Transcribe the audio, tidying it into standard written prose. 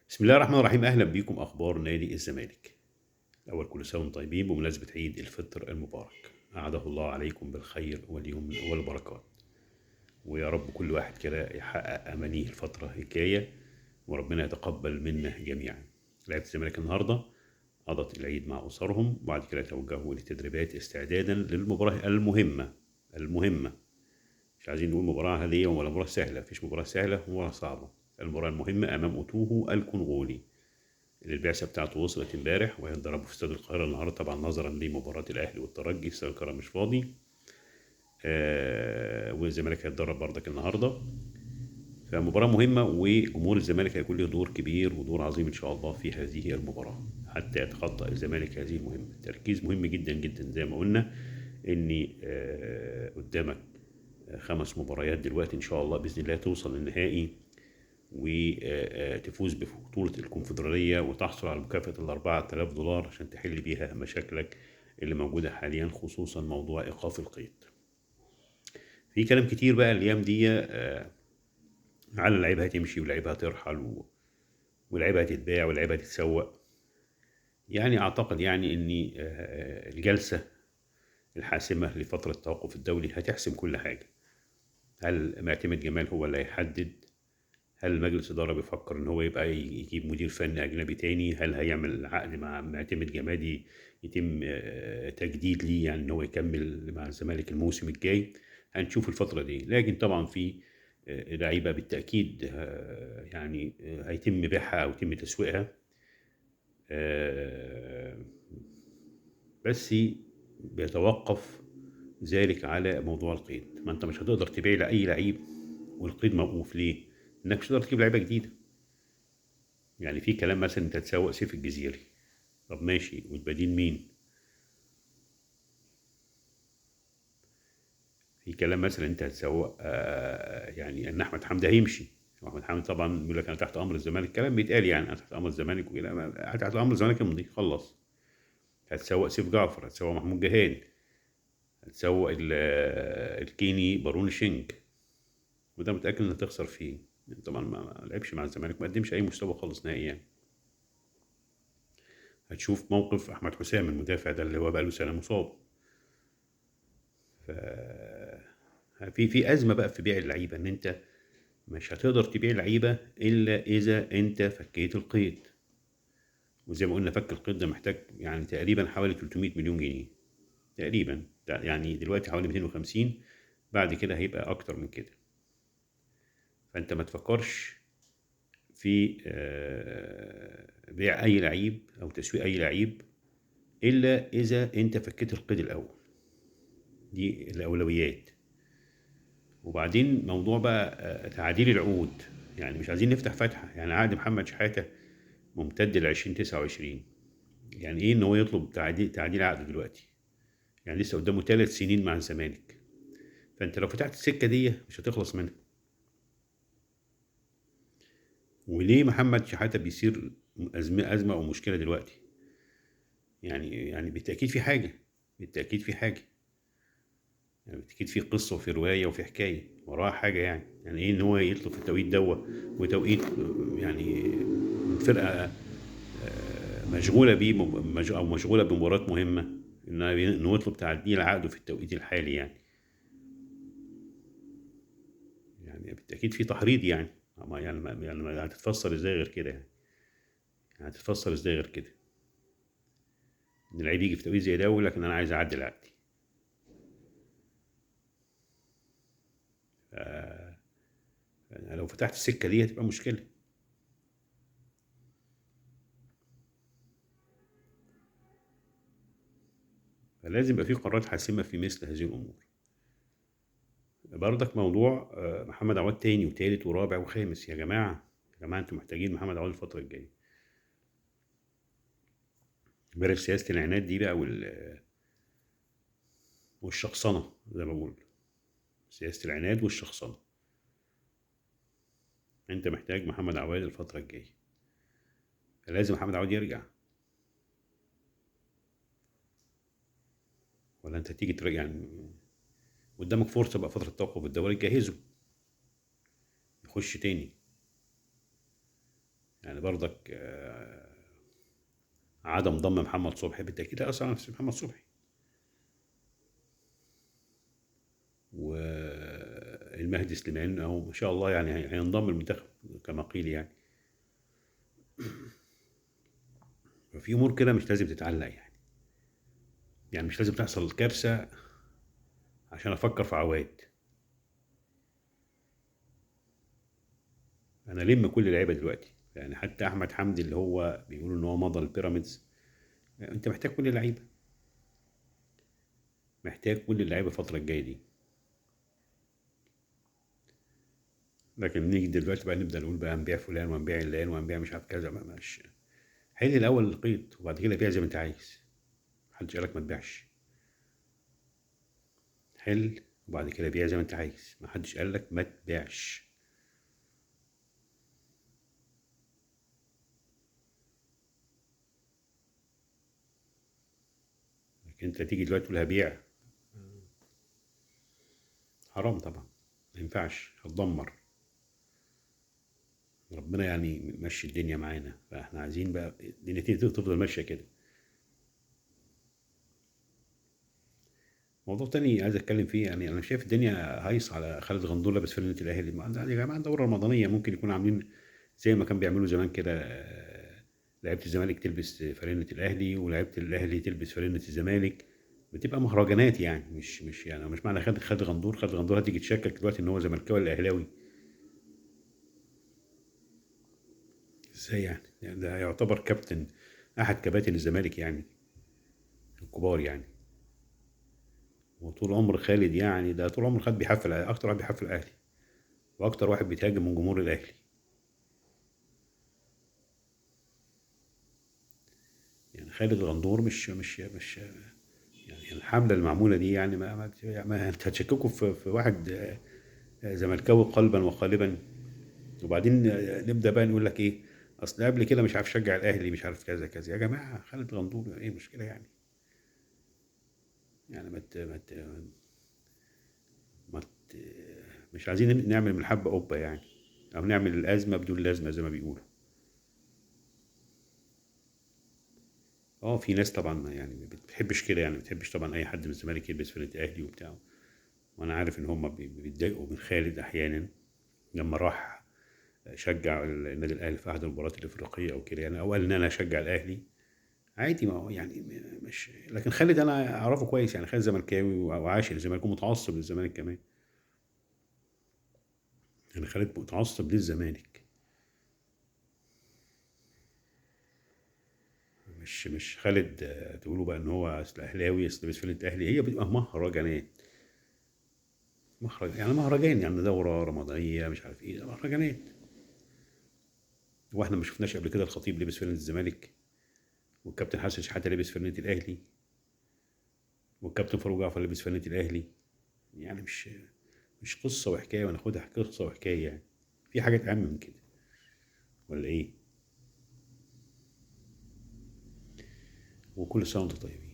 بسم الله الرحمن الرحيم. اهلا بيكم اخبار نادي الزمالك. الاول كل سنه وانتم طيبين بمناسبه عيد الفطر المبارك. اعاده الله عليكم بالخير واليمن والبركات، ويا رب كل واحد كده يحقق امانيه الفتره الجايه، وربنا يتقبل منا جميعا. لعيبه الزمالك النهارده قضت العيد مع اسرهم، وبعد كده توجهوا للتدريبات استعدادا للمباراه المهمه. مش عايزين نقول مباراه عاديه ولا مباراه سهله، مفيش مباراه سهله ومباراه صعبه. المباراه المهمه امام اوتوهو الكونغولي اللي البعثه بتاعته وصلت امبارح، وهيتدربوا في استاد القاهره النهارده طبعا نظرا لمباراه الاهلي والترجي. استاد القاهره مش فاضي. والزمالك هيتدرب بردك النهارده. فمباراه مهمه، وجمهور الزمالك هيكون له دور كبير ودور عظيم ان شاء الله في هذه المباراه حتى يتخطى الزمالك هذه المهمه. التركيز مهم جدا جدا زي ما قلنا ان قدامك 5 مباريات دلوقتي ان شاء الله باذن الله توصل للنهائي وتفوز ببطولة الكونفدرالية وتحصل على مكافأة $4000 عشان تحل بيها مشاكلك اللي موجودة حاليا، خصوصا موضوع إيقاف القيد. في كلام كتير بقى الأيام دي على اللعيبة هتمشي واللعيبة هترحل واللعيبة هتتباع واللعيبة هتتسوق. يعني أعتقد يعني إن الجلسة الحاسمة لفترة التوقف الدولي هتحسم كل حاجة. هل معتمد جمال هو اللي هيحدد؟ هل مجلس إدارة بيفكر إن هو يبقى يجيب مدير فني أجنبي تاني؟ هل هيعمل عقد مع معتمد جمادي يتم تجديد ليه، يعني إن هو يكمل مع الزمالك الموسم الجاي؟ هنشوف الفترة دي. لكن طبعا في لعيبة بالتأكيد يعني هيتم بيعها أو يتم تسويقها. آه، بس بيتوقف ذلك على موضوع القيد. ما أنت مش هتقدر تبيع لأي لعيب والقيد موقوف. ليه؟ إنك مش هتقدر تجيب لعيبة جديدة. يعني في كلام مثلا انت تسوق سيف الجزيري، طب ماشي، والبديل مين؟ في كلام مثلا انت هتسوق يعني ان احمد حمدي هيمشي. احمد حمدي طبعا بيقول لك انا تحت امر الزمالك، كلام بيتقال يعني انا تحت امر الزمالك وكده. تحت امر الزمالك يمضي خلص. هتسوق سيف جعفر، هتسوق محمود جهاد، هتسوق الكيني بارون شينج، وده متاكد انك هتخسر فيه. طبعا ما لعبش مع الزمالك، ما قدمش اي مستوى خالص نهائي يعني. هتشوف موقف احمد حسام المدافع ده اللي هو بقى له سنه مصاب. ف في ازمه بقى في بيع اللعيبه، ان انت مش هتقدر تبيع لعيبه الا اذا انت فكيت القيد. وزي ما قلنا فك القيد ده محتاج يعني تقريبا حوالي 300 مليون جنيه تقريبا. يعني دلوقتي حوالي 250، بعد كده هيبقى اكتر من كده. فانت ما تفكرش في بيع اي لعيب او تسويق اي لعيب الا اذا انت فكيت القيد الاول. دي الاولويات. وبعدين موضوع بقى تعديل العقود. يعني مش عايزين نفتح فتحة. يعني عقد محمد شحاتة ممتد ل 2029. يعني ايه ان هو يطلب تعديل عقده دلوقتي؟ يعني لسه قدامه 3 سنين مع الزمالك. فانت لو فتحت السكة دي مش هتخلص منها. وليه محمد شحاتة بيصير أزمة أو مشكلة دلوقتي؟ يعني بالتأكيد في حاجة. بالتأكيد في حاجة. يعني بالتأكيد في قصة وفي رواية وفي حكاية وراها حاجة. يعني ايه ان هو يطلب في التوقيت دوا وتوقيت يعني الفرقة مشغولة بيه أو مشغولة بمباراة مهمة، إنه يطلب تعديل عقده في التوقيت الحالي يعني بالتأكيد في تحريض يعني. ما هتتفسر إزاي غير كده يعني هتتفسر إزاي غير كده؟ إن اللعيب يجي في توقيت زي ده ويقول لك إن أنا عايز أعدل عقدي. لو فتحت السكة دي هتبقى مشكلة. فلازم يبقى في قرارات حاسمة في مثل هذه الأمور. برضك موضوع محمد عواد تاني وتالت ورابع وخامس. يا جماعة، يا جماعة انتوا محتاجين محمد عواد الفترة الجاية. بلاش سياسة العناد دي بقى والشخصنة زي ما بقول. سياسة العناد والشخصنة. انت محتاج محمد عواد الفترة الجاية. لازم محمد عواد يرجع، ولا انت تيجي ترجع يعني؟ قدامك فرصة بقى فترة توقف، الدوري تجهزه يخش تاني. يعني برضك عدم ضم محمد صبحي بالتأكيد هيأثر على نفس محمد صبحي، والمهدي سليمان أهو ما شاء الله يعني هينضم المنتخب كما قيل يعني. ففي أمور كده مش لازم تتعلق يعني مش لازم تحصل كارثة عشان أفكر في عواد. أنا لم كل اللعيبة دلوقتي، يعني حتى أحمد حمدي اللي هو بيقولوا إن هو مضى البيراميدز، أنت محتاج كل اللعيبة، محتاج كل اللعيبة الفترة الجاية دي. لكن نيجي دلوقتي بقى نبدأ نقول بقى هنبيع فلان وهنبيع علان وهنبيع مش عارف كذا، مش حل الأول القيد وبعد كده بيع زي ما أنت عايز، محدش قالك ما تبيعش. حل وبعد كده بيع زي ما أنت عايز، محدش قالك ما تبيعش. لكن أنت تيجي دلوقتي تقول هبيع، حرام طبعا، ما ينفعش، هتدمر. ربنا يعني مشي الدنيا معانا، فاحنا عايزين بقى الدنيا تفضل ماشية كده. موضوع تاني عايز اتكلم فيه، يعني انا شايف الدنيا هايص على خالد غندور لابس فانلة الاهلي. يا جماعه دوره رمضانيه، ممكن يكونوا عاملين زي ما كان بيعملوا زمان كده، لعيبه الزمالك تلبس فانلة الاهلي ولعيبه الاهلي تلبس فانلة الزمالك، بتبقى مهرجانات يعني. مش يعني مش معنى خالد غندور هتيجي تشكك دلوقتي ان هو زملكاوي ولا اهلاوي. ازاي يعني ده يعتبر كابتن، احد كباتن الزمالك يعني، الكبار يعني. وطول عمر خالد يعني، ده طول عمر خالد بيحفل اكتر واحد بيحفل الاهلي، واكتر واحد بيتهاجم من جمهور الاهلي. يعني خالد غندور مش يعني الحمله المعموله دي يعني ما انت هتشككوا في واحد زملكاوي قلبا وقالبا. وبعدين نبدا بقى نقول لك ايه، اصل قبل كده مش عارف شجع الاهلي مش عارف كذا كذا. يا جماعه خالد غندور ايه المشكله يعني؟ يعني ما ت... مش عايزين نعمل من الحبه قبه يعني، او نعمل الازمه بدون لازمه زي ما بيقولوا. في ناس طبعا يعني ما بتحبش كده، يعني ما بتحبش طبعا اي حد من الزمالك يلبس فرقه الاهلي وبتاع. وانا عارف ان هم بيتضايقوا من خالد احيانا لما راح شجع النادي الاهلي في احد المباريات الافريقيه او كده يعني، او قال ان انا اشجع الاهلي عادي. ما هو يعني مش، لكن خالد انا اعرفه كويس يعني، خالد زملكاوي وعاشق الزمالك ومتعصب للزمالك كمان. يعني خالد متعصب للزمالك، مش خالد تقولوا بقى ان هو اصل اهلاوي اصل لابس فرقه الاهلي. هي بتبقى مهرجانات، يعني مهرجان يعني دوره رمضانيه مش عارف ايه، ده مهرجانات. واحنا ما شفناش قبل كده الخطيب لبس فرقه الزمالك، والكابتن حسن شحاته لبس فرقه الاهلي، والكابتن فاروق جعفر لبس فانلة الاهلي. يعني مش قصه وحكايه وناخدها قصه وحكايه يعني، في حاجات اهم من كده ولا ايه؟ وكل سنه وانتم طيبين.